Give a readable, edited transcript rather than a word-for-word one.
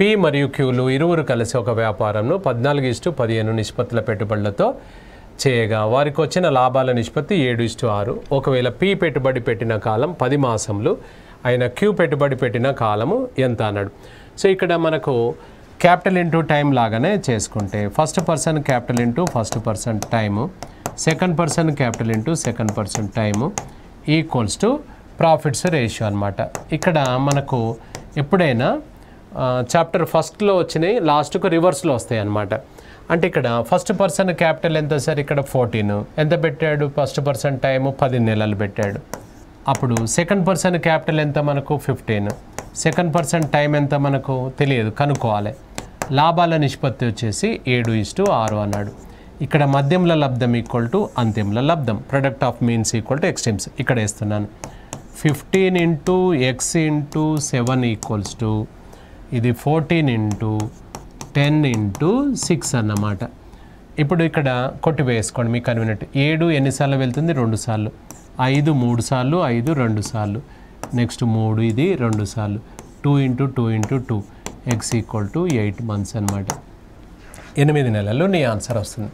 P మరియు క్యూలు ఇరువురు కలిసి ఒక వ్యాపారంను 14:15 నిష్పత్తుల పెట్టుబడులతో చేయగా వారికి వచ్చిన లాభాల నిష్పత్తి 7:6. ఒకవేళ పి పెట్టుబడి పెట్టిన కాలం 10 మాసములు అయిన క్యూ పెట్టుబడి పెట్టిన కాలము ఎంత అన్నాడు. సో ఇక్కడ మనకు క్యాపిటల్ ఇంటూ టైం లాగానే చేసుకుంటే first person capital into first person time, second person capital into second person time equals to profits ratio అనమాట. ఇక్కడ మనకు ఎప్పుడైనా చాప్టర్ ఫస్ట్లో వచ్చినాయి లాస్ట్కు రివర్స్లో వస్తాయి అన్నమాట. అంటే ఇక్కడ ఫస్ట్ పర్సన్ క్యాపిటల్ ఎంత సార్, ఇక్కడ 14 ఎంత పెట్టాడు, ఫస్ట్ పర్సన్ టైము 10 నెలలు పెట్టాడు. అప్పుడు సెకండ్ పర్సన్ క్యాపిటల్ ఎంత మనకు 15, సెకండ్ పర్సన్ టైం ఎంత మనకు తెలియదు, కనుక్కోవాలి. లాభాల నిష్పత్తి వచ్చేసి 7:6 అన్నాడు. ఇక్కడ మధ్యంలో లబ్ధం ఈక్వల్ టు అంత్యంలో లబ్ధం, product of means equal to extremes ఇక్కడ వేస్తున్నాను. 15 into x into 7 equals to ఇది 14 ఇంటూ 10 ఇంటూ 6 అన్నమాట. ఇప్పుడు ఇక్కడ కొట్టి వేసుకోండి మీకు కన్వీనియంట్. 7 ఎన్నిసార్లు వెళ్తుంది, 2 సార్లు. 5 3 సార్లు, 5 2 సార్లు. నెక్స్ట్ 3 ఇది 2 సార్లు. 2 into 2 into 2 X equal to 8 months అనమాట. 8 నెలల్లో నీ ఆన్సర్ వస్తుంది.